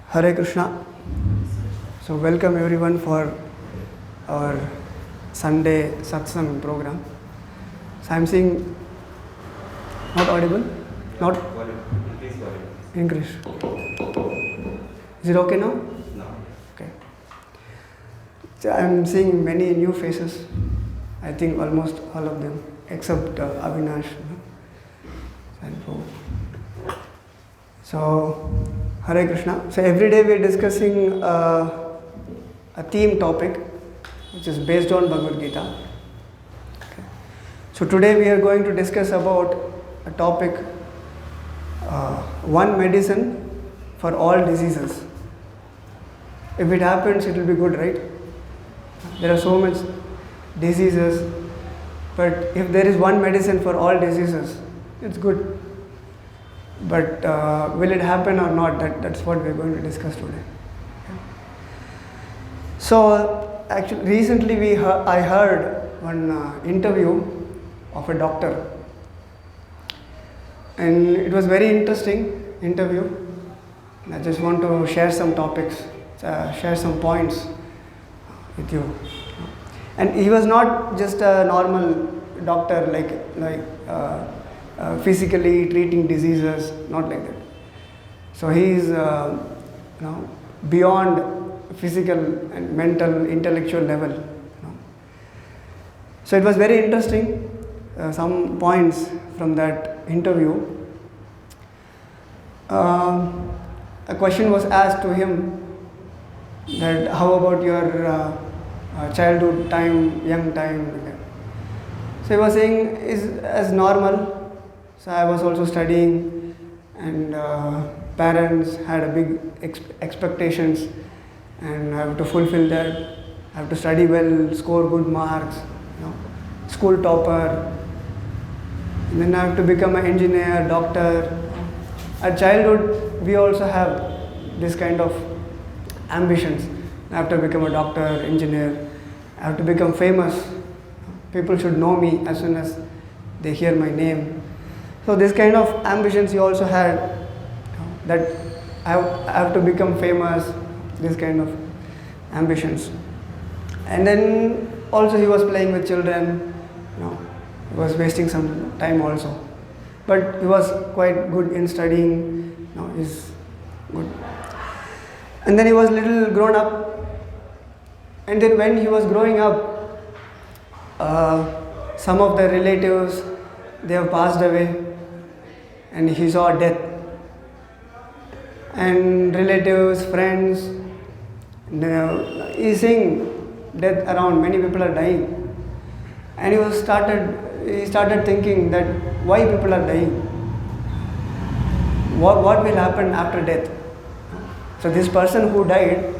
Hare Krishna. So welcome everyone for our Sunday satsang program. So I'm seeing not audible, not increase. Is it okay now? No. Okay. So I'm seeing many new faces. I think almost all of them except Avinash. And so Hare Krishna. So every day we are discussing a theme topic which is based on Bhagavad Gita. Okay. So today we are going to discuss about a topic, one medicine for all diseases. If it happens, it will be good, right? There are so much diseases, but if there is one medicine for all diseases, it's good. But will it happen or not? That's what we're going to discuss today. So actually, recently I heard one interview of a doctor, and it was very interesting interview. And I just want to share some topics, share some points with you. And he was not just a normal doctor like physically treating diseases, not like that. So he is beyond physical and mental, intellectual level. So it was very interesting. Some points from that interview. A question was asked to him that how about your childhood time, young time. So he was saying is as normal. So I was also studying, and parents had a big expectations, and I have to fulfill that. I have to study well, score good marks, school topper, and then I have to become an engineer, doctor. At childhood, we also have this kind of ambitions. I have to become a doctor, engineer. I have to become famous. People should know me as soon as they hear my name. So this kind of ambitions he also had, that I have to become famous, this kind of ambitions. And then also he was playing with children, he was wasting some time also. But he was quite good in studying, he's good. And then he was little grown up, and then when he was growing up, some of the relatives, they have passed away, and he saw death. And relatives, friends, he's seeing death around, many people are dying. And he started thinking that why people are dying? What will happen after death? So this person who died,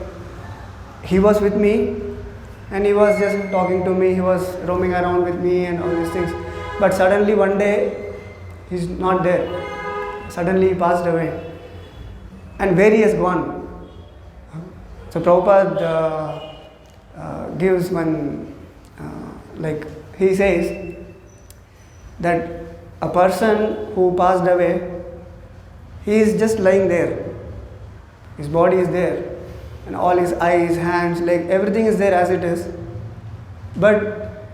he was with me, and he was just talking to me, he was roaming around with me and all these things. But suddenly one day, he's not there. Suddenly he passed away. And where he has gone? So Prabhupada gives one, he says that a person who passed away, he is just lying there. His body is there, and all his eyes, hands, legs, everything is there as it is. But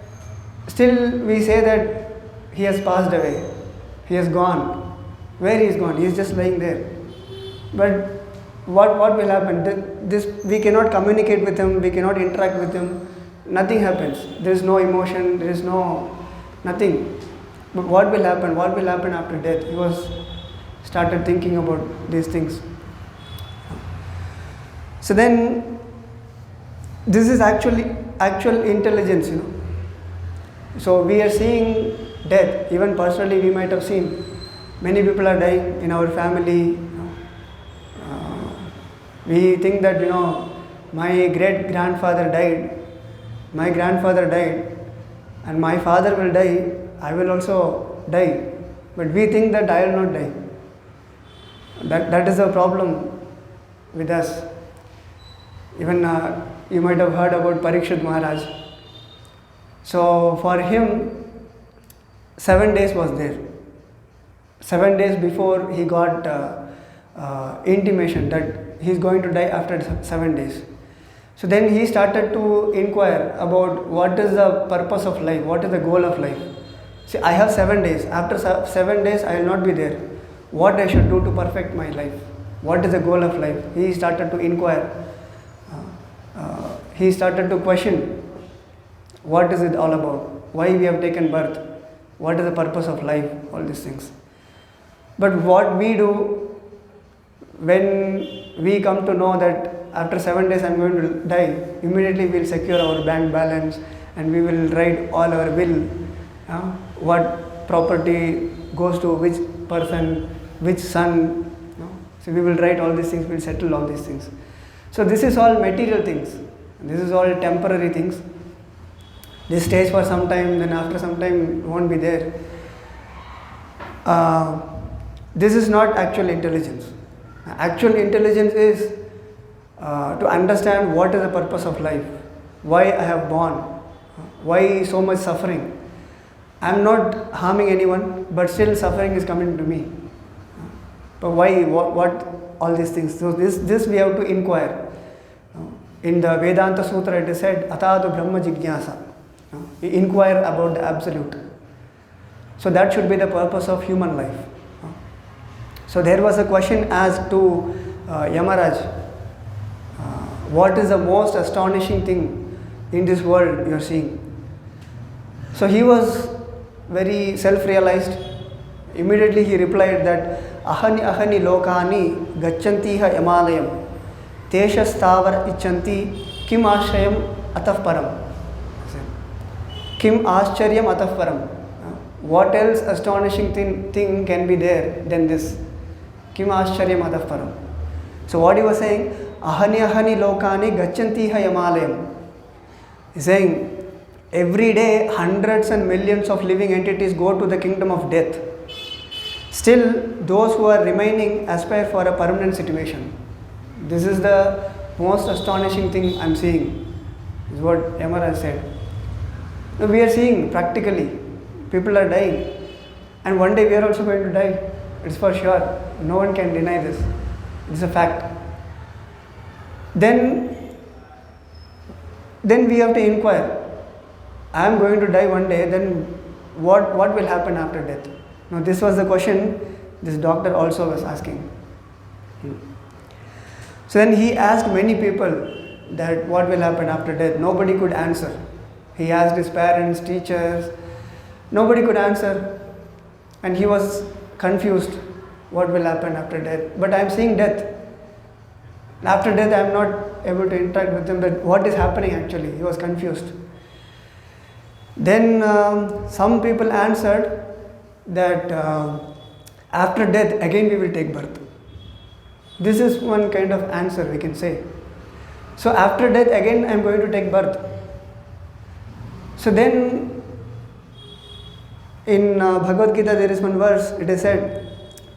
still we say that he has passed away. He has gone. Where he is gone? He is just lying there. But what will happen? This we cannot communicate with him. We cannot interact with him. Nothing happens. There is no emotion. There is nothing. But what will happen? What will happen after death? He was started thinking about these things. So then, this is actual intelligence, So we are seeing death. Even personally, we might have seen many people are dying in our family. We think that my great grandfather died, my grandfather died, and my father will die. I will also die, but we think that I will not die. That is the problem with us. Even you might have heard about Parikshit Maharaj. So for him, 7 days was there. 7 days before he got intimation that he's going to die after 7 days. So then he started to inquire about what is the purpose of life, what is the goal of life. See, I have 7 days. After 7 days, I will not be there. What I should do to perfect my life? What is the goal of life? He started to inquire. He started to question, what is it all about? Why we have taken birth? What is the purpose of life? All these things. But what we do when we come to know that after 7 days I am going to die, immediately we will secure our bank balance and we will write all our will, what property goes to which person, which son. So we will write all these things, we will settle all these things. So this is all material things. This is all temporary things. This stays for some time, then after some time it won't be there. This is not actual intelligence. Actual intelligence is to understand what is the purpose of life, why I have born, why so much suffering. I am not harming anyone, but still suffering is coming to me. But why, what all these things? So this we have to inquire. In the Vedanta Sutra it is said, Atadu Brahma Jigyasa. Inquire about the absolute. So that should be the purpose of human life. So there was a question asked to Yamaraj, what is the most astonishing thing in this world you are seeing? So he was very self-realized. Immediately he replied that ahani lokani gacchantiha yamalayam teshastavar ichanti kim ashrayam ataf param. Kim ascharyam ataf param. What else astonishing thing can be there than this? Kim ascharyam ataf param. So what he was saying, ahani lokani gacchantiha yamalayam. He's saying, every day hundreds and millions of living entities go to the kingdom of death. Still, those who are remaining aspire for a permanent situation. This is the most astonishing thing I am seeing, is what Yamaraj said. Now we are seeing practically, people are dying, and one day we are also going to die. It's for sure. No one can deny this. It's a fact. Then we have to inquire. I am going to die one day, then what will happen after death? Now this was the question this doctor also was asking. So then he asked many people that what will happen after death. Nobody could answer. He asked his parents, teachers, nobody could answer, and he was confused what will happen after death. But I am seeing death. After death I am not able to interact with him, but what is happening actually? He was confused. Then some people answered that after death again we will take birth. This is one kind of answer we can say. So after death again I am going to take birth. So then in Bhagavad Gita there is one verse, it is said,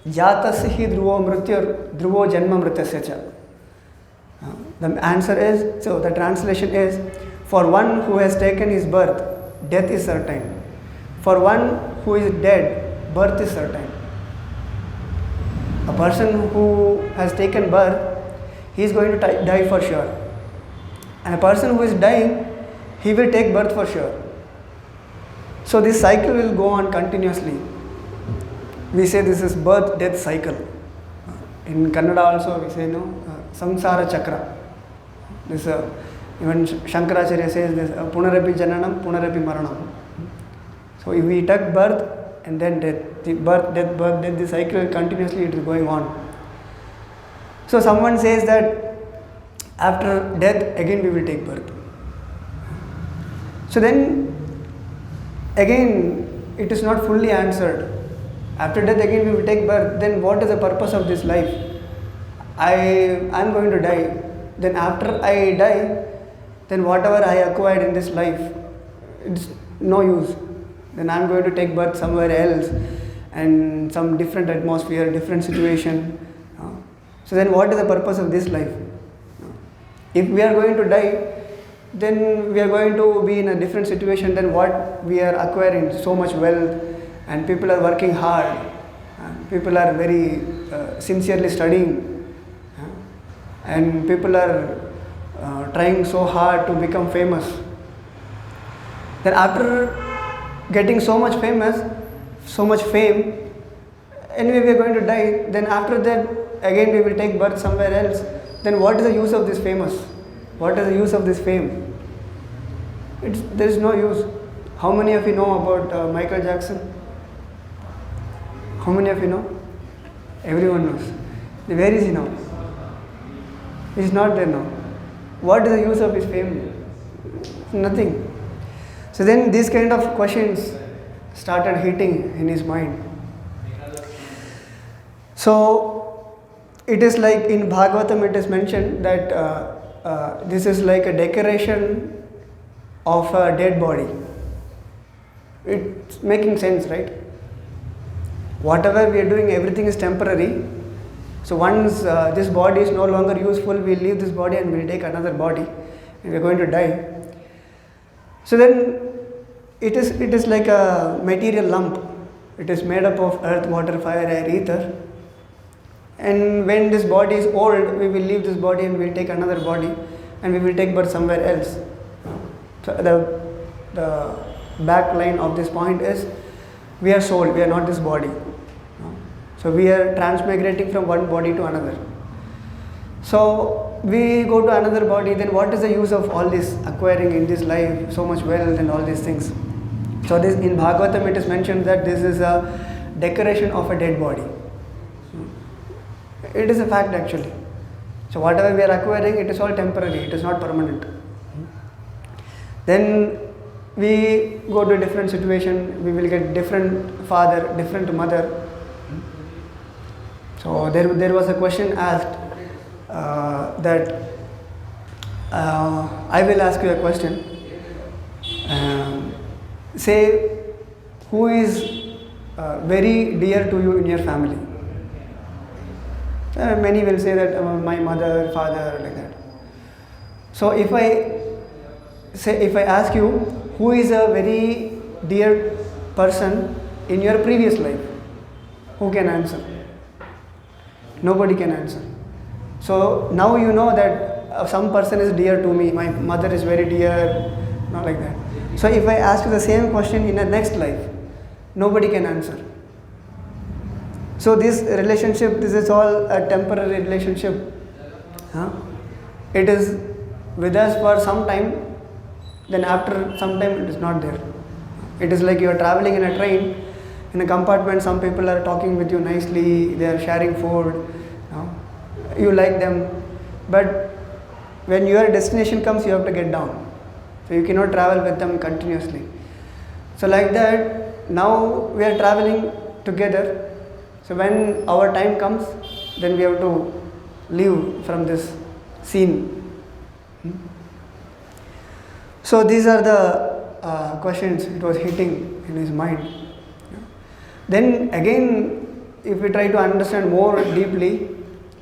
Jatasya dhruvo mrityur dhruvo janma mrityasya cha. The answer is, so the translation is, for one who has taken his birth, death is certain. For one who is dead, birth is certain. A person who has taken birth, he is going to die for sure. And a person who is dying, he will take birth for sure. So this cycle will go on continuously. We say this is birth death cycle. In Kannada also we say samsara chakra. This even Shankaracharya says this punarapi jananam punarapi maranam. So if we took birth and then death, the birth death, the cycle continuously it is going on. So someone says that after death again we will take birth. So then again it is not fully answered. After death again we will take birth. Then what is the purpose of this life? I am going to die. Then after I die, then whatever I acquired in this life, it's no use. Then I am going to take birth somewhere else and some different atmosphere, different situation. So then what is the purpose of this life? If we are going to die, then we are going to be in a different situation than what we are acquiring, so much wealth, and people are working hard, people are very sincerely studying. and people are trying so hard to become famous. Then after getting so much famous, so much fame, anyway we are going to die. Then after that again we will take birth somewhere else. Then what is the use of this famous? What is the use of this fame? There is no use. How many of you know about Michael Jackson? How many of you know? Everyone knows. Where is he now? He is not there now. What is the use of his fame? Nothing. So then these kind of questions started hitting in his mind. So it is like in Bhagavatam it is mentioned that this is like a decoration of a dead body. It's making sense, right? Whatever we are doing, everything is temporary. So once this body is no longer useful, we leave this body and we'll take another body and we are going to die. So then it is like a material lump. It is made up of earth, water, fire, air, ether. And when this body is old, we will leave this body and we'll take another body and we will take birth somewhere else. So the back line of this point is we are soul, we are not this body. So we are transmigrating from one body to another. So we go to another body, then what is the use of all this acquiring in this life so much wealth and all these things? So this in Bhagavatam it is mentioned that this is a decoration of a dead body. It is a fact actually. So whatever we are acquiring, it is all temporary, it is not permanent. Then we go to a different situation, we will get different father, different mother. So there was a question asked that I will ask you a question. Say who is very dear to you in your family? Many will say that my mother, father, like that. So if I ask you who is a very dear person in your previous life, who can answer? Nobody can answer. So now you know that some person is dear to me, my mother is very dear, not like that. So if I ask you the same question in the next life, nobody can answer. So this relationship, this is all a temporary relationship. It is with us for some time, then after some time it is not there. It is like you are traveling in a train, in a compartment, some people are talking with you nicely, they are sharing food, you like them, but when your destination comes, you have to get down. So you cannot travel with them continuously. So like that, now we are traveling together. So when our time comes, then we have to leave from this scene. So these are the questions it was hitting in his mind. Then again, if we try to understand more deeply,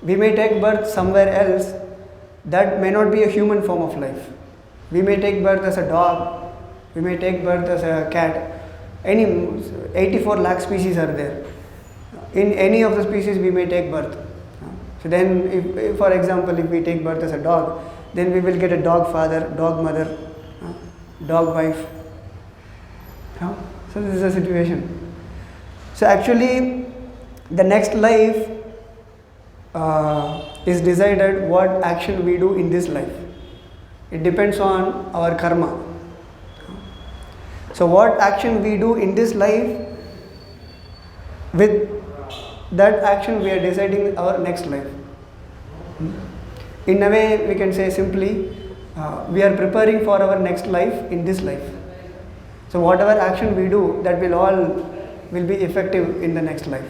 we may take birth somewhere else that may not be a human form of life. We may take birth as a dog, we may take birth as a cat. Any 84 lakh species are there. In any of the species we may take birth. So then if for example if we take birth as a dog, then we will get a dog father, dog mother, dog wife. So this is the situation. So actually the next life is decided what action we do in this life. It depends on our karma. So what action we do in this life, with that action we are deciding our next life. In a way we can say simply, we are preparing for our next life in this life. So whatever action we do, that will be effective in the next life.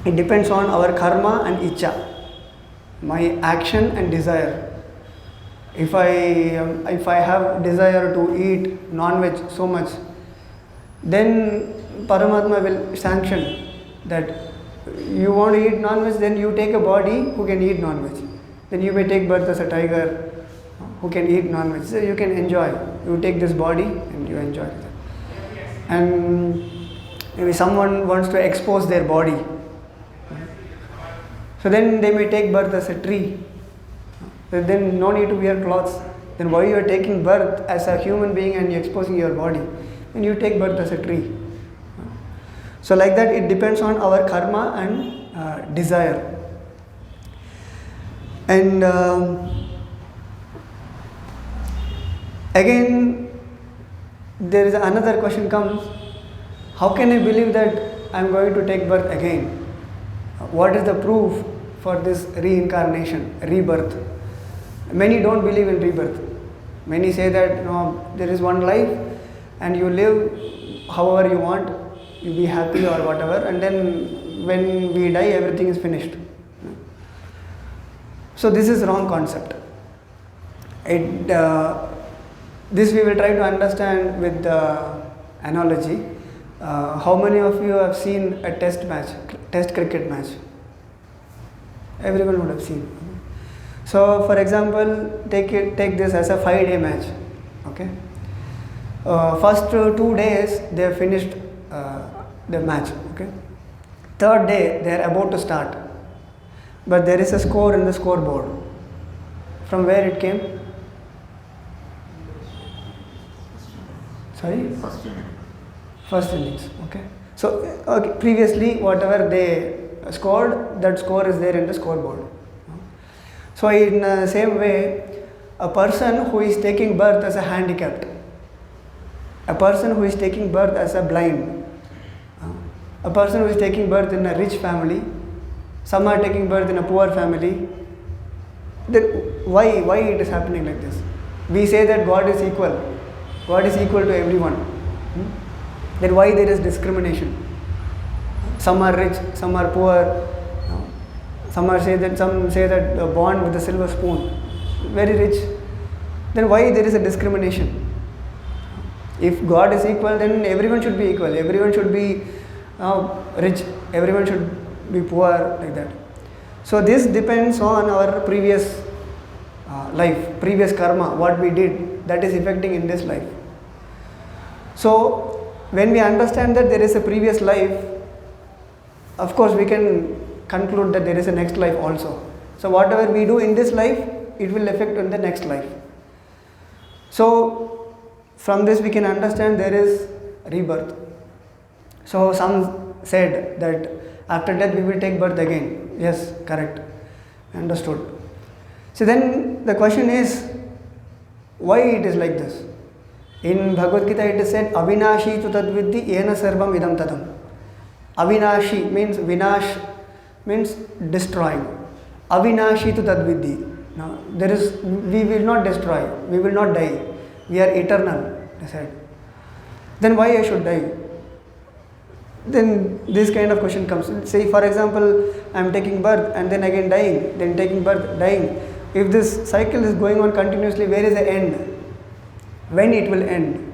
It depends on our karma and icha, my action and desire. If I have desire to eat non-veg so much, then Paramatma will sanction that you want to eat non-veg, then you take a body who can eat non-veg. Then you may take birth as a tiger who can eat non-veg. So you can enjoy. You take this body and you enjoy it. And maybe someone wants to expose their body. So then they may take birth as a tree. Then no need to wear clothes. Then why you are taking birth as a human being and you exposing your body? When you take birth as a tree. So like that, it depends on our karma and desire. And again, there is another question comes, how can I believe that I am going to take birth again? What is the proof for this reincarnation, rebirth? Many don't believe in rebirth. Many say that no, there is one life and you live however you want, you be happy or whatever, and then when we die everything is finished. So this is wrong concept. This we will try to understand with the analogy. How many of you have seen a test cricket match? Everyone would have seen. So for example, take this as a 5-day match. Okay. First 2 days they have finished the match. Okay. Third day they are about to start, but there is a score in the scoreboard. From where it came? Sorry? First innings. Okay. So previously whatever they scored, that score is there in the scoreboard. So in the same way, a person who is taking birth as a handicapped, a person who is taking birth as a blind, a person who is taking birth in a rich family, some are taking birth in a poor family, then why it is happening like this? We say that God is equal to everyone. Then why there is discrimination? Some are rich, some are poor. Some say that born with a silver spoon, very rich. Then why there is a discrimination? If God is equal, then everyone should be equal. Everyone should be rich. Everyone should be poor, like that. So this depends on our previous life, previous karma, what we did, that is affecting in this life. So when we understand that there is a previous life, of course we can conclude that there is a next life also. So whatever we do in this life, it will affect on the next life. So from this we can understand there is rebirth. So some said that after death we will take birth again. Yes, correct. Understood. So then the question is, why it is like this? In Bhagavad Gita it is said, Avinashi tu tadviddhi yena sarvam idam tadam. Avinashi means vinash, means destroying. Avinashi tu tadviddhi. Now we will not destroy, we will not die. We are eternal, they said. Then why I should die? Then this kind of question comes. Say for example, I am taking birth and then again dying, then taking birth, dying. If this cycle is going on continuously, where is the end? When it will end?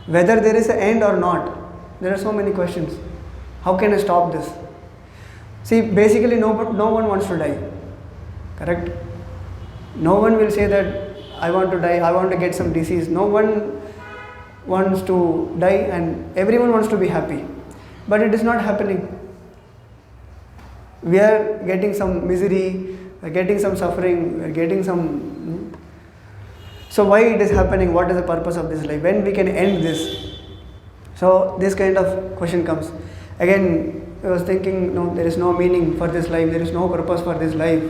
Whether there is an end or not? There are so many questions. How can I stop this? See, basically no one wants to die. Correct? No one will say that I want to die, I want to get some disease. No one wants to die and everyone wants to be happy. But it is not happening. We are getting some misery, we are getting some suffering, we are getting some... So why it is happening? What is the purpose of this life? When we can end this? So this kind of question comes. Again, I was thinking, no, there is no meaning for this life, there is no purpose for this life.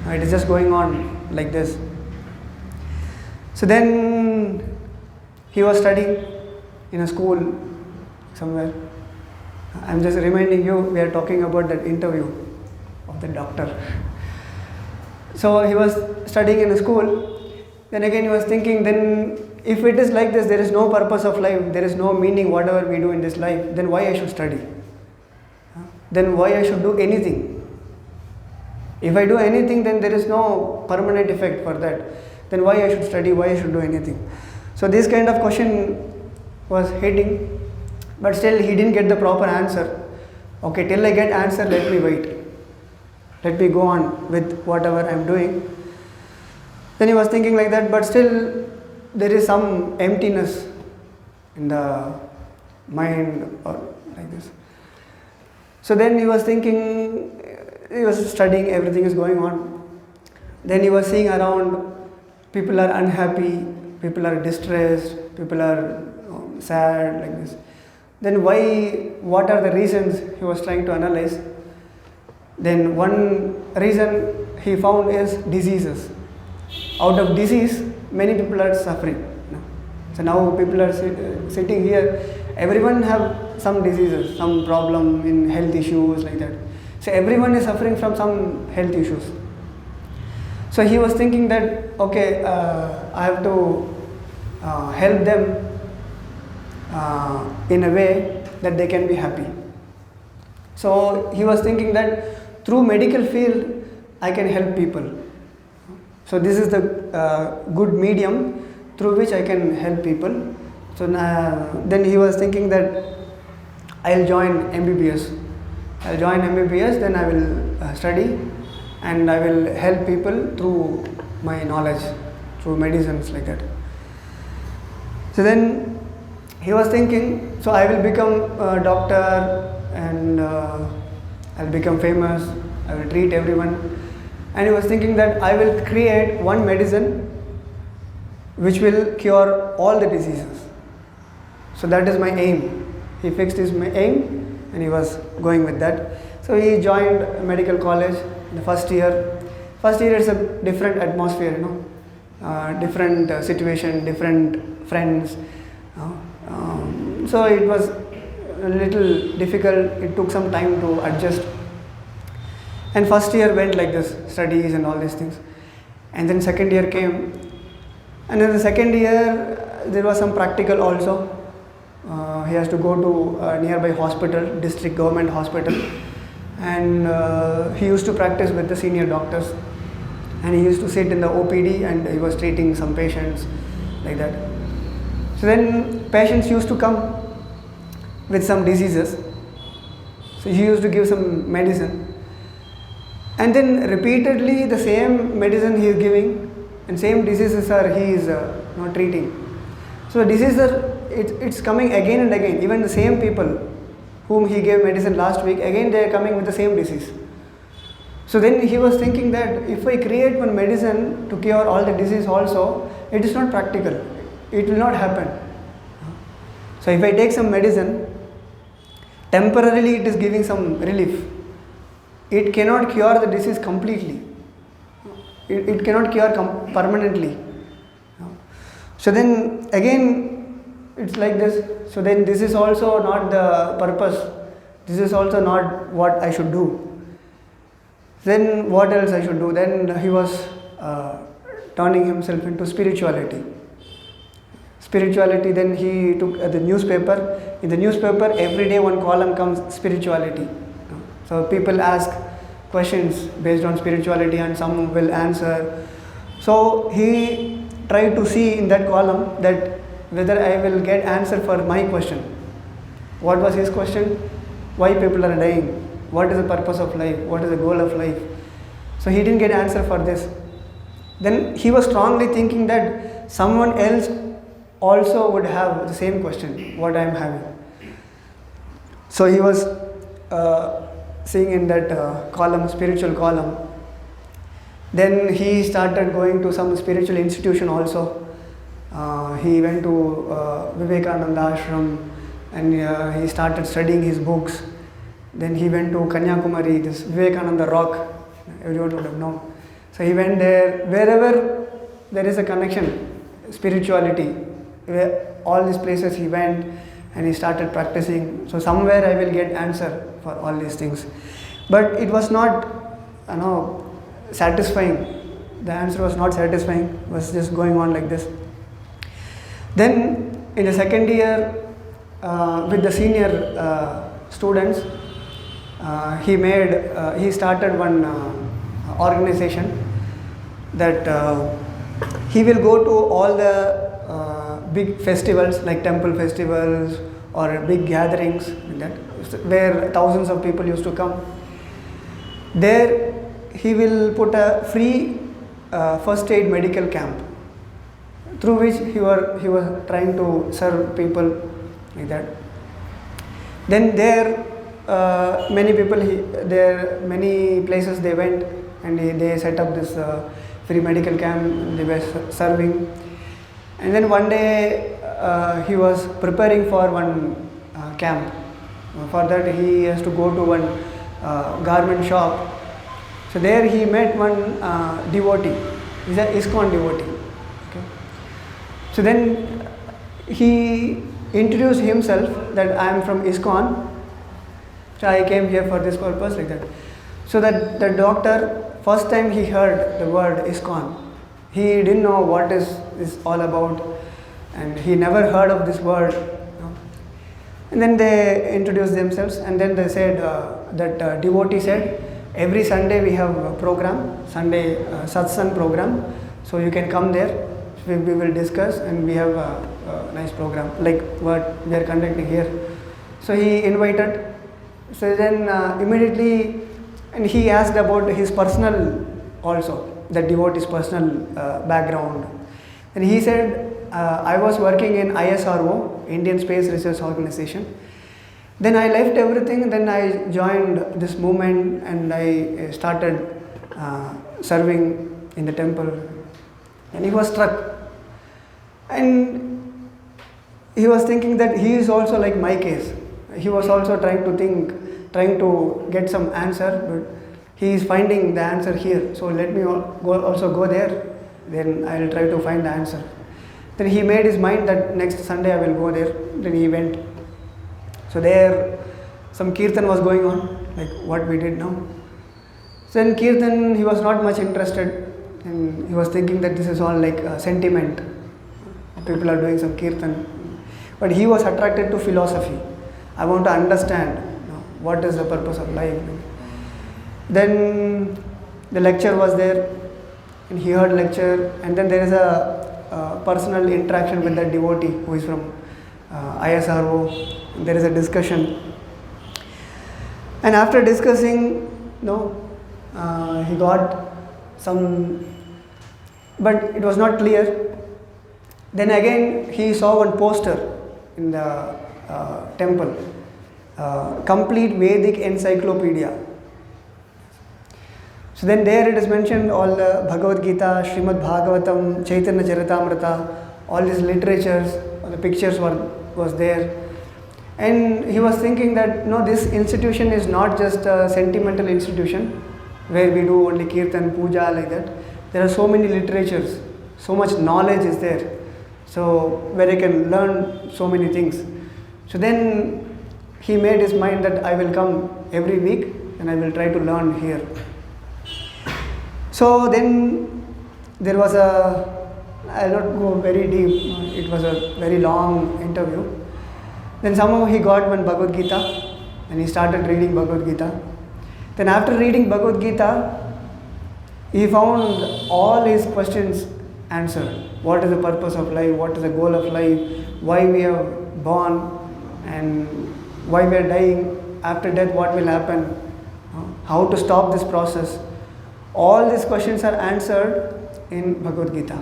It is just going on like this. So then he was studying in a school somewhere. I am just reminding you, we are talking about that interview of the doctor. So he was studying in a school. Then again he was thinking, then if it is like this, there is no purpose of life, there is no meaning whatever we do in this life, then why I should study? Then why I should do anything? If I do anything, then there is no permanent effect for that. Then why I should study, why I should do anything? So this kind of question was hitting, but still he didn't get the proper answer. Okay, till I get answer, let me wait. Let me go on with whatever I am doing. Then he was thinking like that, but still there is some emptiness in the mind or like this. So then he was thinking, he was studying, everything is going on. Then he was seeing around, people are unhappy, people are distressed, people are sad, like this. Then what are the reasons he was trying to analyze? Then one reason he found is diseases. Out of disease, many people are suffering. So now people are sitting here, everyone have some diseases, some problem in health issues, like that. So everyone is suffering from some health issues. So he was thinking that, okay, I have to help them in a way that they can be happy. So he was thinking that through medical field, I can help people. So this is the good medium through which I can help people. So then he was thinking that I'll join MBBS. I'll join MBBS, then I will study and I will help people through my knowledge, through medicines, like that. So then he was thinking, so I will become a doctor and I'll become famous, I will treat everyone. And he was thinking that I will create one medicine which will cure all the diseases. So that is my aim. He fixed his aim and he was going with that. So he joined medical college in the first year. First year is a different atmosphere, different situation, different friends. So it was a little difficult. It took some time to adjust. And first year went like this, studies and all these things. And then second year came. And in the second year, there was some practical also. He has to go to a nearby hospital, district government hospital. And he used to practice with the senior doctors. And he used to sit in the OPD and he was treating some patients, like that. So then patients used to come with some diseases. So he used to give some medicine. And then repeatedly the same medicine he is giving and same diseases he is not treating. So diseases, it's coming again and again. Even the same people whom he gave medicine last week, again they are coming with the same disease. So then he was thinking that if I create one medicine to cure all the disease also, it is not practical. It will not happen. So if I take some medicine, temporarily it is giving some relief. It cannot cure the disease completely. It cannot cure permanently. So then again it's like this. So then this is also not the purpose. This is also not what I should do. Then what else I should do? Then he was turning himself into spirituality. Spirituality, then he took the newspaper. In the newspaper, every day one column comes spirituality. So people ask questions based on spirituality and some will answer. So he tried to see in that column that whether I will get answer for my question. What was his question? Why people are dying? What is the purpose of life? What is the goal of life? So he didn't get answer for this. Then he was strongly thinking that someone else also would have the same question, what I am having. So he was seeing in that column, spiritual column. Then he started going to some spiritual institution also. He went to Vivekananda Ashram and he started studying his books. Then he went to Kanyakumari, this Vivekananda rock, everyone would have known. So he went there, wherever there is a connection, spirituality, where all these places he went and he started practicing. So somewhere I will get answer for all these things. But it was not, satisfying. The answer was not satisfying, it was just going on like this. Then in the second year, with the senior students, he started one organization that he will go to all the big festivals like temple festivals or big gatherings like that, where thousands of people used to come. There he will put a free first aid medical camp through which he was trying to serve people like that. Then there many people, there many places they went, and they set up this free medical camp. They were serving, and then one day he was preparing for one camp. For that he has to go to one garment shop. So there he met one devotee. He's an ISKCON devotee. Okay. So then he introduced himself that I am from ISKCON. So I came here for this purpose, like that. So that the doctor, first time he heard the word ISKCON, he didn't know what is this all about, and he never heard of this word. And then they introduced themselves, and then they said that devotee said, every Sunday we have a program, Sunday satsang program, so you can come there. We will discuss, and we have a nice program like what we are conducting here. So he invited. So then immediately, and he asked about his personal also, the devotee's personal background. And he said, I was working in ISRO, Indian Space Research Organization. Then I left everything, then I joined this movement, and I started serving in the temple. And he was struck. And he was thinking that he is also like my case. He was also trying to get some answer, but he is finding the answer here. So let me also go there, then I will try to find the answer. Then he made his mind that next Sunday I will go there. Then he went. So there some kirtan was going on, like what we did now. So in kirtan he was not much interested, and he was thinking that this is all like sentiment. People are doing some kirtan. But he was attracted to philosophy. I want to understand what is the purpose of life. Then the lecture was there, and he heard lecture, and then there is a personal interaction with that devotee who is from ISRO. There is a discussion, and after discussing, he got some, but it was not clear. Then again he saw one poster in the temple, complete Vedic encyclopedia. So then there it is mentioned all the Bhagavad Gita, Srimad Bhagavatam, Chaitanya Charitamrita, all these literatures, all the pictures was there. And he was thinking that no, this institution is not just a sentimental institution where we do only kirtan, puja, like that. There are so many literatures, so much knowledge is there. So where I can learn so many things. So then he made his mind that I will come every week and I will try to learn here. So then there was I will not go very deep, it was a very long interview. Then somehow he got one Bhagavad Gita and he started reading Bhagavad Gita. Then after reading Bhagavad Gita, he found all his questions answered. What is the purpose of life? What is the goal of life? Why we are born and why we are dying? After death, what will happen? How to stop this process? All these questions are answered in Bhagavad Gita.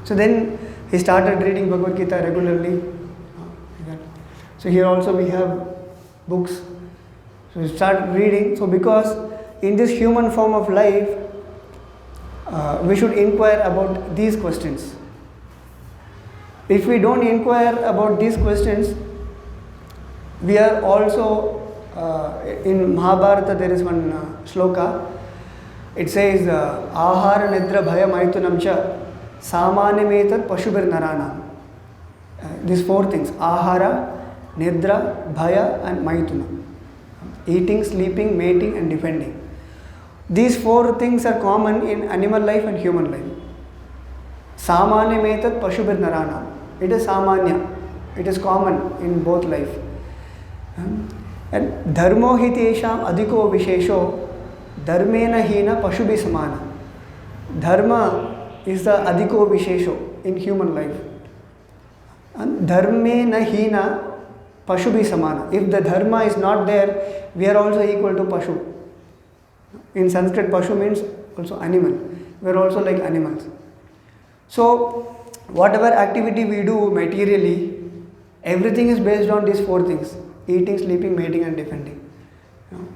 So then he started reading Bhagavad Gita regularly. So here also we have books. So we start reading. So because in this human form of life, we should inquire about these questions. If we don't inquire about these questions, we are also, in Mahabharata there is one shloka. It says, Ahara Nidra Bhaya Maitunam Cha Samanyametat Pashubir Narana. These four things: Ahara, Nidra, Bhaya and Maituna. Eating, sleeping, mating and defending. These four things are common in animal life and human life. Samanyametat Pashubir Narana. It is samanya. It is common in both life. And dharmo hitesham adhiko vishesho dharmena hina pashubi samana. Dharma is the adhiko vishesho in human life. And dharmena hina pashubi samana. If the dharma is not there, we are also equal to pashu. In Sanskrit, pashu means also animal. We are also like animals. So whatever activity we do materially, everything is based on these four things. eating, sleeping, mating and defending.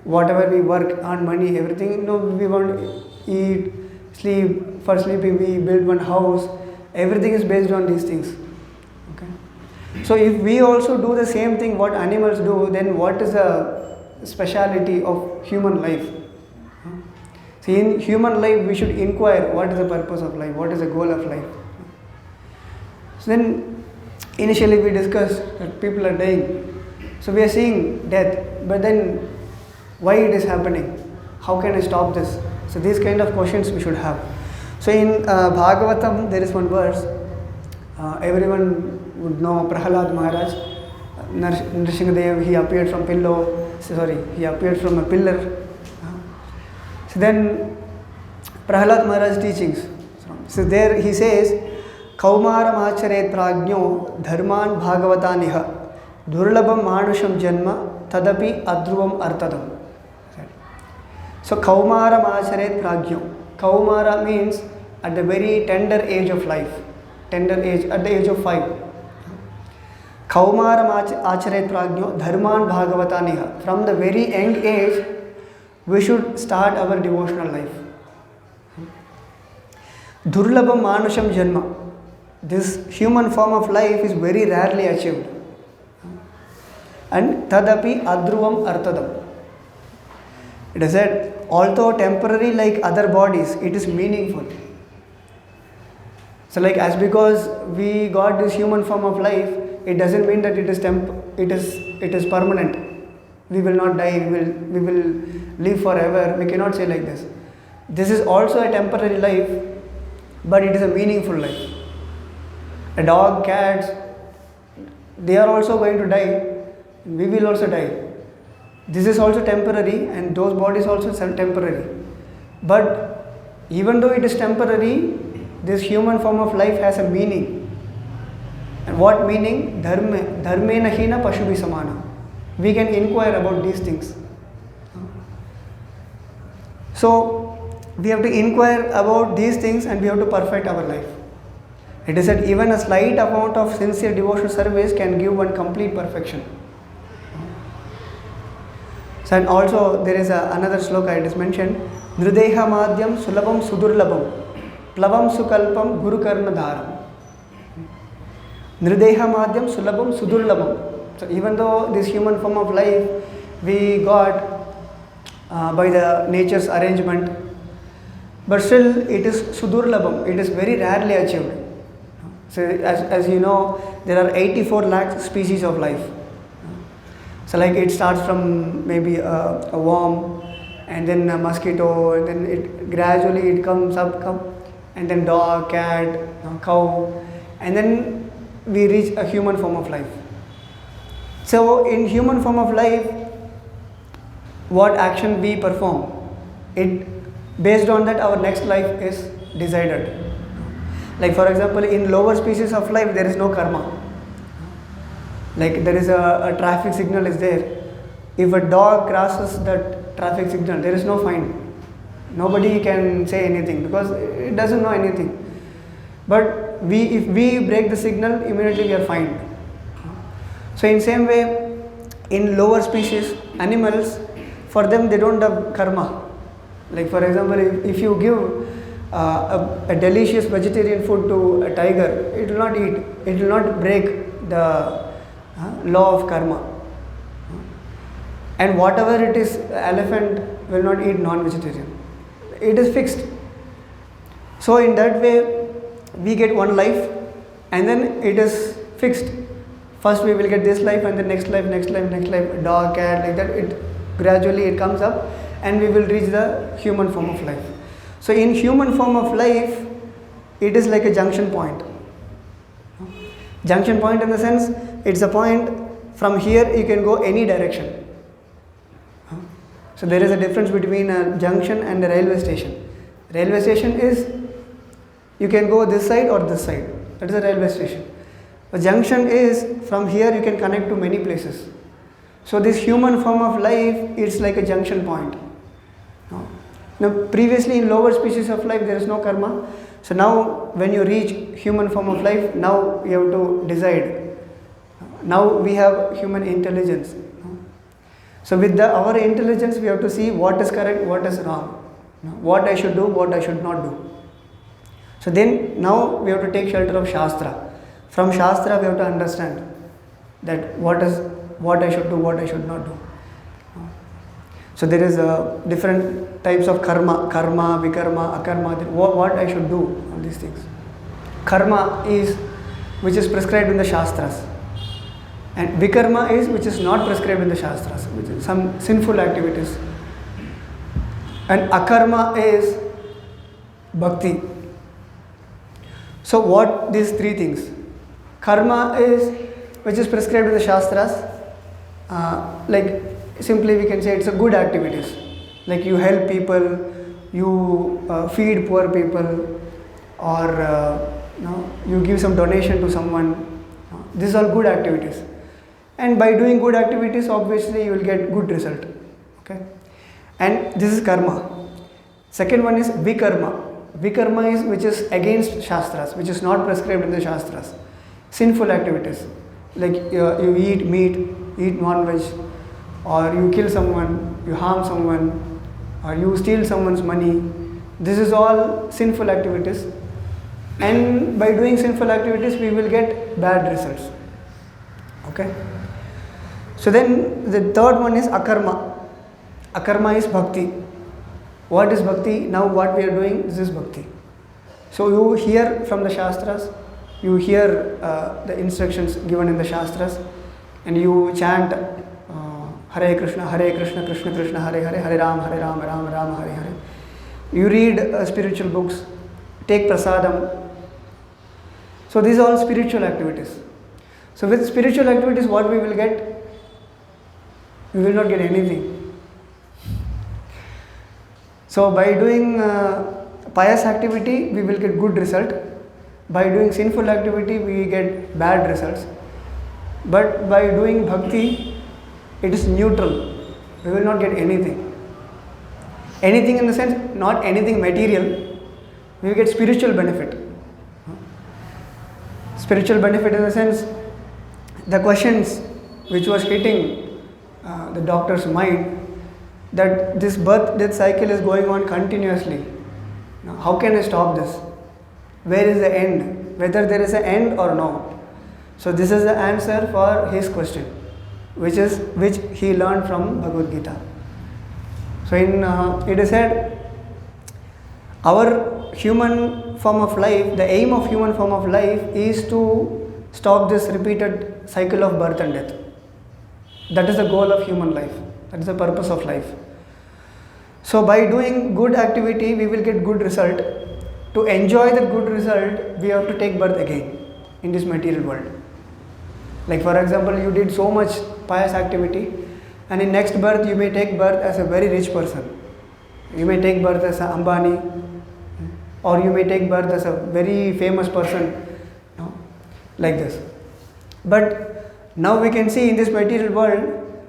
Whatever we work, earn money, everything, we want to eat, sleep. For sleeping we build one house. Everything is based on these things. Okay. So if we also do the same thing what animals do, then what is the speciality of human life? See, in human life we should inquire what is the purpose of life, what is the goal of life. So then initially we discussed that people are dying. So we are seeing death, but then why it is happening? How can I stop this? So these kind of questions we should have. So in Bhagavatam there is one verse, everyone would know Prahalad Maharaj, Nrsimhadev, he appeared from he appeared from a pillar. So then Prahalad Maharaj teachings. So there he says, Kaumaram acharet prajño dharman bhagavataniha durlabam manusham janma tadapi adruvam artadam. So Kaumaram acharet prajño. Kaumara means at the very tender age of life. Tender age, at the age of 5. Kaumaram acharet prajño dharman bhagavataniha. From the very young age, we should start our devotional life. Durlabam manusham janma. This human form of life is very rarely achieved. And tadapi adruvam artadam. It is said, although temporary like other bodies, it is meaningful. So like as because we got this human form of life, it doesn't mean that it is permanent. We will not die, we will live forever. We cannot say like this. This is also a temporary life, but it is a meaningful life. A dog, cats, they are also going to die. We will also die. This is also temporary and those bodies also temporary. But even though it is temporary, this human form of life has a meaning. And what meaning? Dharmena hina pashubi samana. We can inquire about these things. So we have to inquire about these things and we have to perfect our life. It is said even a slight amount of sincere devotional service can give one complete perfection. So and also there is another sloka, it is mentioned, Nrideha madhyam sulabam sudurlabam plavam sukalpam guru karma dharam. Nrideha madhyam sulabam sudurlabam. So even though this human form of life we got by the nature's arrangement, but still it is sudurlabam, it is very rarely achieved. So as you know, there are 84 lakh species of life. So like it starts from maybe a worm and then a mosquito and then it gradually comes up and then dog, cat, cow, and then we reach a human form of life. So in human form of life, what action we perform, it based on that our next life is decided. Like for example, in lower species of life there is no karma. Like there is a traffic signal is there. If a dog crosses that traffic signal, there is no fine. Nobody can say anything because it doesn't know anything. But if we break the signal, immediately we are fined. So in same way, in lower species, animals, for them they don't have karma. Like for example, if you give a delicious vegetarian food to a tiger, it will not eat. It will not break the law of karma. And whatever it is, elephant will not eat non-vegetarian. It is fixed. So in that way, we get one life and then it is fixed. First we will get this life and the next life, dog, cat, like that. It gradually it comes up and we will reach the human form of life. So in human form of life, it is like a junction point. Junction point in the sense, it's a point from here you can go any direction. So there is a difference between a junction and a railway station. Railway station is you can go this side or this side. That is a railway station. A junction is from here you can connect to many places. So this human form of life, it's like a junction point. Now previously in lower species of life there is no karma. So now when you reach human form of life, now you have to decide. Now we have human intelligence. So with our intelligence, we have to see what is correct, what is wrong, what I should do, what I should not do. So then now we have to take shelter of Shastra. From Shastra we have to understand that what I should do, what I should not do. So there is different types of karma, vikarma, akarma, what I should do on these things. Karma is which is prescribed in the Shastras, and vikarma is which is not prescribed in the Shastras, which is some sinful activities. And akarma is bhakti. So what these three things? Karma is which is prescribed in the Shastras, like simply we can say it's a good activities, like you help people, you feed poor people, or you give some donation to someone. These are all good activities, and by doing good activities obviously you will get good result. Okay, and this is karma. Second one is vikarma. Vikarma is which is against Shastras, which is not prescribed in the Shastras. Sinful activities, like you eat meat, eat non-veg, or you kill someone, you harm someone, or you steal someone's money. This is all sinful activities, and by doing sinful activities we will get bad results. Okay. So then the third one is akarma. Akarma is bhakti. What is bhakti? Now what we are doing, this is bhakti. So you hear from the Shastras, you hear the instructions given in the Shastras, and you chant Hare Krishna, Krishna Krishna, Hare Hare, Hare Ram, Ram Ram, Hare Hare. You read spiritual books, take prasadam. So these are all spiritual activities. So with spiritual activities, what we will get? We will not get anything. So by doing pious activity, we will get good result. By doing sinful activity, we get bad results. But by doing bhakti, it is neutral. We will not get anything. Anything in the sense, not anything material. We will get spiritual benefit. Spiritual benefit in the sense, the questions which was hitting the doctor's mind, that this birth-death cycle is going on continuously. Now, how can I stop this? Where is the end? Whether there is an end or no. So this is the answer for his question, which he learned from Bhagavad Gita. So it is said, our human form of life, the aim of human form of life is to stop this repeated cycle of birth and death. That is the goal of human life. That is the purpose of life. So by doing good activity, we will get good result. To enjoy that good result, we have to take birth again in this material world. Like for example, you did so much pious activity, and in next birth you may take birth as a very rich person. You may take birth as an Ambani, or you may take birth as a very famous person, like this. But now we can see in this material world,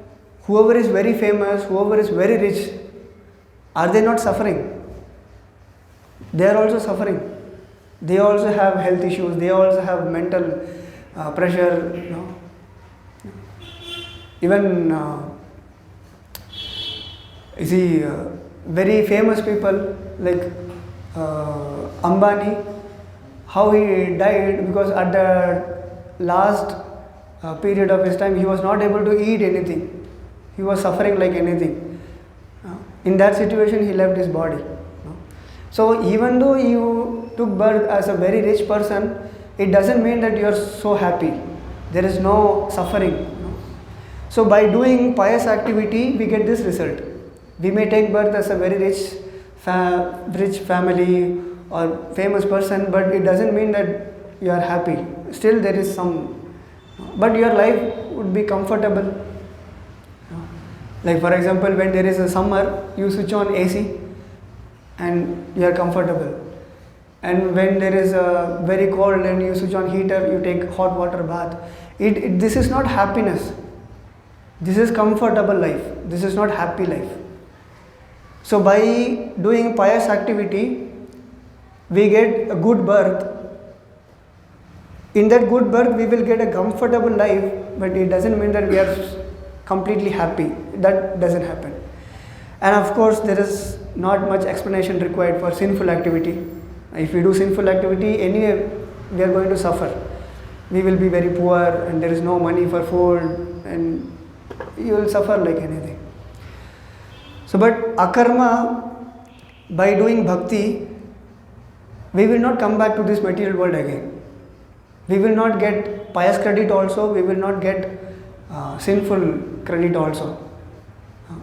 whoever is very famous, whoever is very rich, are they not suffering? They are also suffering. They also have health issues, they also have mental pressure. Even you see very famous people like Ambani, how he died because at the last period of his time he was not able to eat anything. He was suffering like anything. In that situation he left his body. So even though you took birth as a very rich person, it doesn't mean that you are so happy. There is no suffering. So by doing pious activity, we get this result. We may take birth as a very rich family or famous person, but it doesn't mean that you are happy. Still there is some, but your life would be comfortable. Like for example, when there is a summer, you switch on AC and you are comfortable. And when there is a very cold and you switch on heater, you take hot water bath. This is not happiness. This is comfortable life. This is not happy life. So by doing pious activity, we get a good birth. In that good birth, we will get a comfortable life, but it doesn't mean that we are completely happy. That doesn't happen. And of course, there is not much explanation required for sinful activity. If we do sinful activity, anyway, we are going to suffer. We will be very poor, and there is no money for food, and you will suffer like anything. So, but akarma, by doing bhakti, we will not come back to this material world again. We will not get pious credit also, we will not get sinful credit also.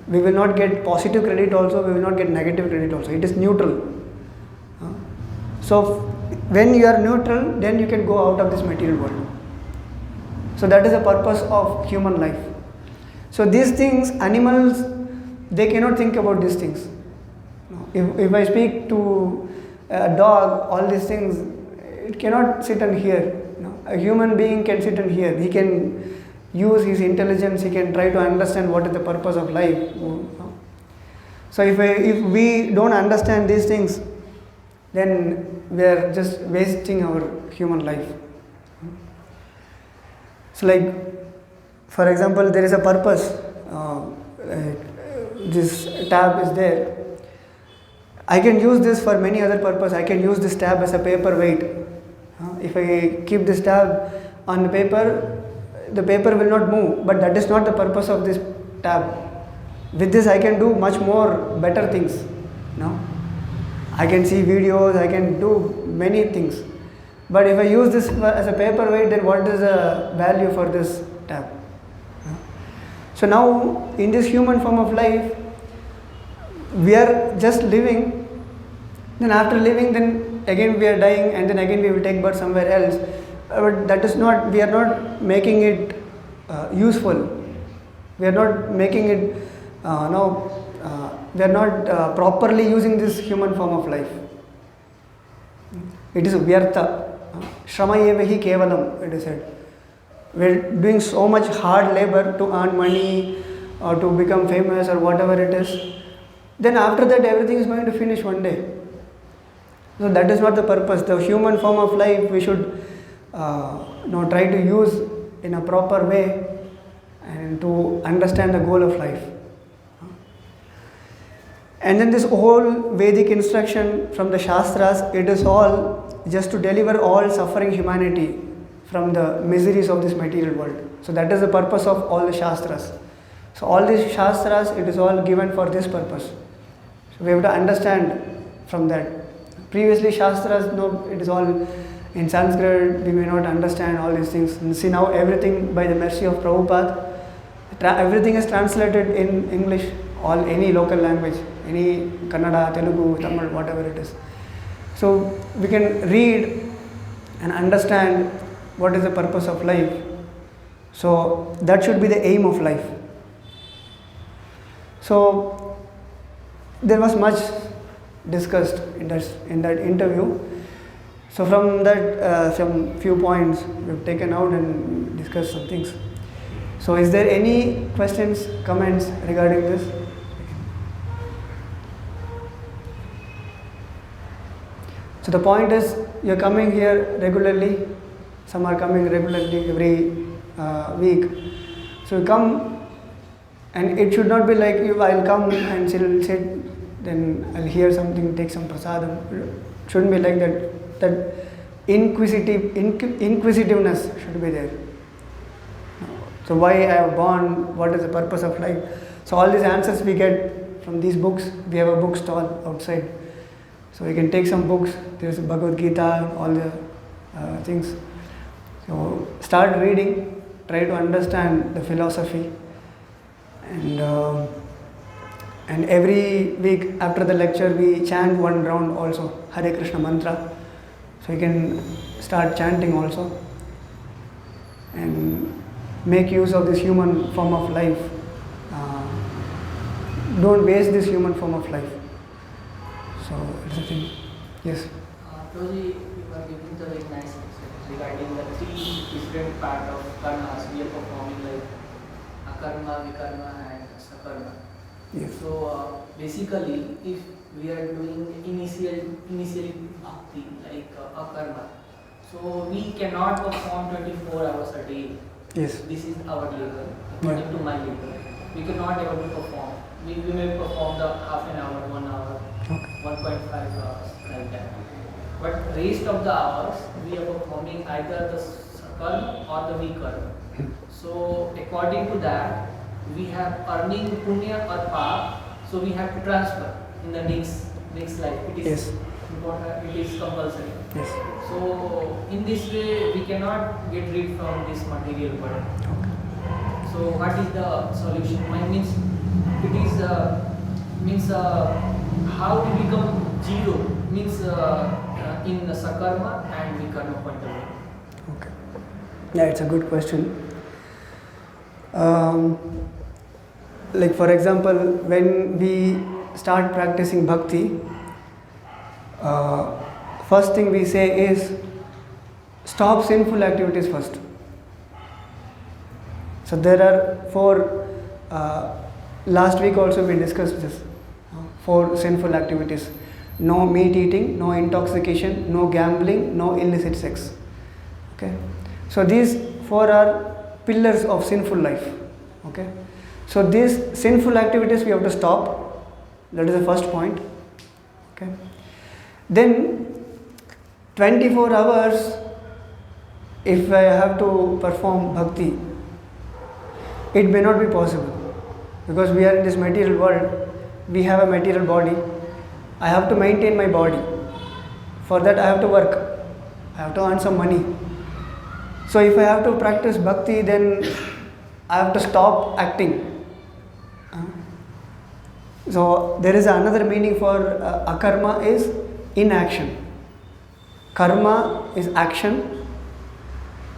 We will not get positive credit also, we will not get negative credit also. It is neutral. So, when you are neutral, then you can go out of this material world. So, that is the purpose of human life. So, these things, animals, they cannot think about these things. If I speak to a dog, all these things, it cannot sit and hear. A human being can sit and hear. He can use his intelligence, he can try to understand what is the purpose of life. So if we don't understand these things, then we are just wasting our human life. So like, for example, there is a purpose. This tab is there. I can use this for many other purposes. I can use this tab as a paperweight. If I keep this tab on the paper will not move, but that is not the purpose of this tab. With this I can do much more better things. I can see videos, I can do many things. But if I use this as a paperweight, then what is the value for this tab? So now in this human form of life, we are just living, then after living, then again we are dying, and then again we will take birth somewhere else. But that is not, we are not making it useful. We are not making it, we are not properly using this human form of life. It is vyartha. Shrama evahi kevalam, it is said. We are doing so much hard labor to earn money or to become famous or whatever it is. Then after that everything is going to finish one day. So that is not the purpose. The human form of life we should try to use in a proper way and to understand the goal of life. And then this whole Vedic instruction from the Shastras, it is all just to deliver all suffering humanity from the miseries of this material world. So that is the purpose of all the Shastras. So all these Shastras, it is all given for this purpose. So we have to understand from that. Previously Shastras, it is all in Sanskrit, we may not understand all these things. And see now everything by the mercy of Prabhupada, everything is translated in English, any local language, any Kannada, Telugu, Tamil, whatever it is. So we can read and understand what is the purpose of life. So that should be the aim of life. So there was much discussed in that interview. So from that, some few points we've taken out and discussed some things. So is there any questions, comments regarding this? So the point is, you're coming here regularly. Some are coming regularly every week. So you come, and it should not be like I'll come and sit, then I'll hear something, take some prasadam. It shouldn't be like that. That inquisitiveness should be there. So why I have born, what is the purpose of life? So all these answers we get from these books. We have a bookstall outside. So we can take some books. There's Bhagavad Gita, all the things. So start reading, try to understand the philosophy. And every week after the lecture we chant one round also, Hare Krishna mantra. So you can start chanting also and make use of this human form of life. Don't waste this human form of life. So it's a thing. Yes. Prabhuji, you were giving the very nice answer regarding the three different parts of karmas we are performing, like akarma, vikarma and sakarma. Yes. So basically, if we are doing initially bhakti like akarma, so we cannot perform 24 hours a day. Yes. This is our level, according to my level. We cannot able to perform. We may perform the half an hour, 1 hour, Okay. 1.5 hours, like that. But rest of the hours, we are performing either the karma or the vikarma. So according to that, we have earning punya or pap, so we have to transfer in the next life. It is Yes. important, it is compulsory. Yes. So in this way, we cannot get rid from this material world. So what is the solution? My means it is how to become zero means in the sakarma and vikarma point of view. Okay. Yeah, it's a good question. Like for example, when we start practicing bhakti, first thing we say is stop sinful activities first. So there are 4, last week also we discussed this, 4 sinful activities. No meat eating, no intoxication, no gambling, no illicit sex. Okay. So these 4 are pillars of sinful life. Okay. So these sinful activities we have to stop. That is the first point. Okay. Then 24 hours, if I have to perform bhakti, it may not be possible because we are in this material world. We have a material body. I have to maintain my body. For that I have to work. I have to earn some money. So if I have to practice bhakti, then I have to stop acting. So there is another meaning for akarma is inaction. Karma is action.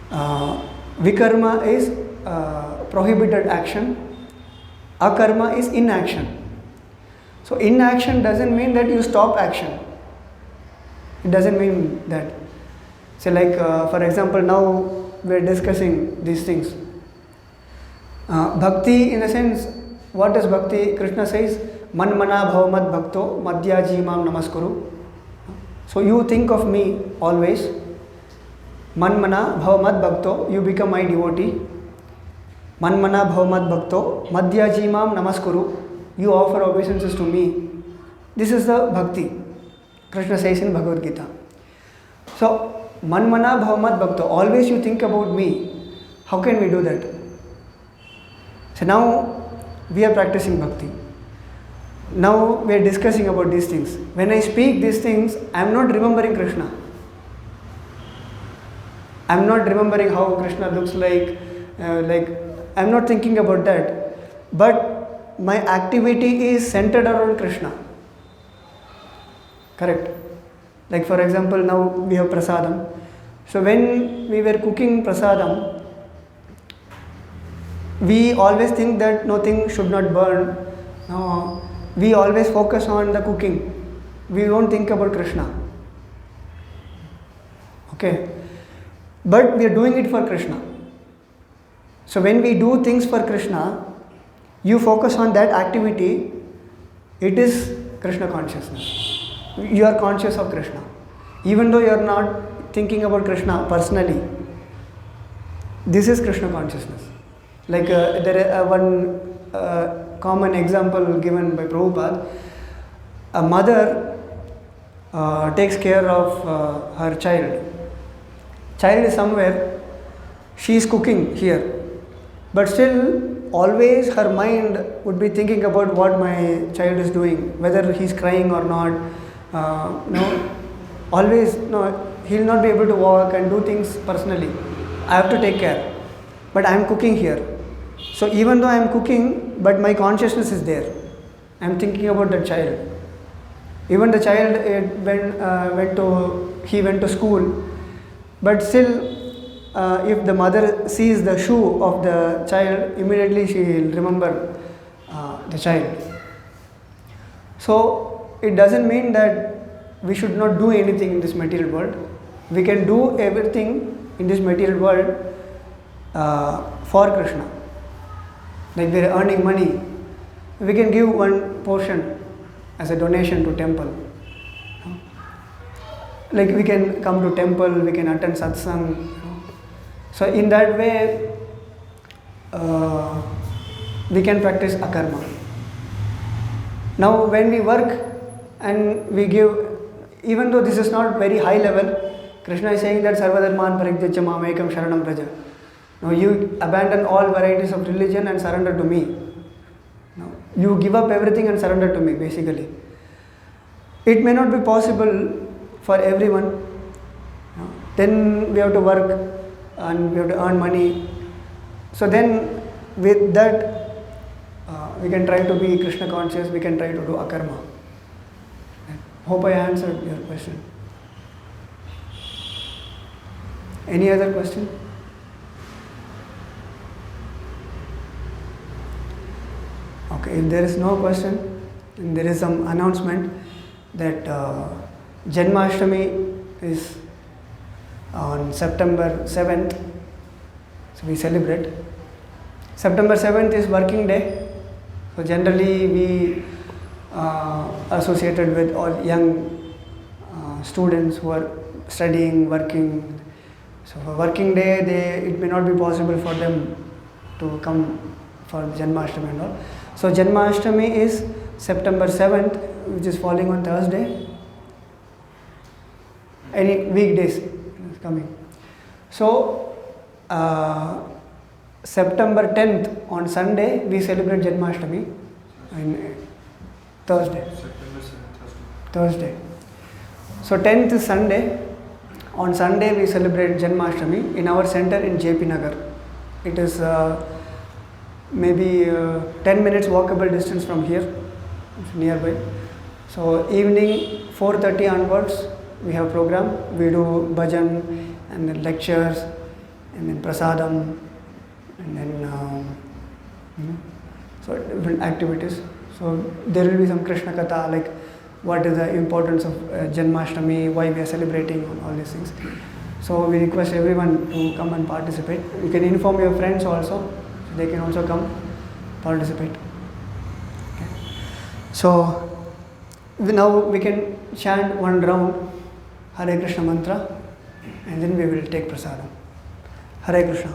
Vikarma is prohibited action. Akarma is inaction. So inaction doesn't mean that you stop action. It doesn't mean that. So like for example, now we are discussing these things. Bhakti, in a sense, what is bhakti? Krishna says, Man mana bhavamad bhakto madhyaji mam namaskuru. So you think of me always. Man mana bhavamad bhakto, you become my devotee. Man mana bhavamad bhakto madhyaji mam namaskuru. You offer obeisances to me. This is the bhakti. Krishna says in Bhagavad Gita. So, man mana bhavamad bhakto, always you think about me. How can we do that? So now we are practicing bhakti. Now we are discussing about these things. When I speak these things, I am not remembering Krishna. I am not remembering how Krishna looks like I am not thinking about that. But my activity is centered around Krishna. Correct? Like for example, now we have prasadam. So when we were cooking prasadam, we always think that nothing should not burn. No, we always focus on the cooking. We don't think about Krishna. Okay. But we are doing it for Krishna. So when we do things for Krishna, you focus on that activity, it is Krishna consciousness. You are conscious of Krishna. Even though you are not thinking about Krishna personally, this is Krishna consciousness. Like there is one common example given by Prabhupada. A mother takes care of her child. Child is somewhere, she is cooking here, but still always her mind would be thinking about what my child is doing, whether he is crying or not. Always, he will not be able to walk and do things personally. I have to take care, but I am cooking here. So even though I am cooking, but my consciousness is there. I am thinking about the child. Even the child went to school, but still if the mother sees the shoe of the child, immediately she will remember the child. So it doesn't mean that we should not do anything in this material world. We can do everything in this material world for Krishna. Like we are earning money, we can give one portion as a donation to temple. Like we can come to temple, we can attend satsang. So in that way, we can practice akarma. Now when we work and we give, even though this is not very high level, Krishna is saying that sarvadharman parityajya mamekam sharanam praja. Now you abandon all varieties of religion and surrender to me. Now you give up everything and surrender to me, basically. It may not be possible for everyone. Then we have to work and we have to earn money. So then with that we can try to be Krishna conscious, we can try to do akarma. Hope I answered your question. Any other question? Okay, if there is no question, then there is some announcement that Janmashtami is on September 7th. So we celebrate. September 7th is working day. So generally we associated with all young students who are studying, working. So for working day, it may not be possible for them to come for Janmashtami and all. So Janmashtami is September 7th, which is falling on Thursday. Any weekdays is coming. So September 10th on Sunday we celebrate Janmashtami. And Thursday. September 7th, Thursday. So 10th is Sunday. On Sunday we celebrate Janmashtami in our center in JP Nagar. It is maybe 10 minutes walkable distance from here. It's nearby. So evening 4:30 onwards we have program. We do bhajan and then lectures and then prasadam and then so different activities. So there will be some Krishna Katha, like what is the importance of Janmashtami, why we are celebrating, all these things. So we request everyone to come and participate. You can inform your friends also, so they can also come participate. Okay. So now we can chant one round Hare Krishna mantra and then we will take prasadam. Hare Krishna.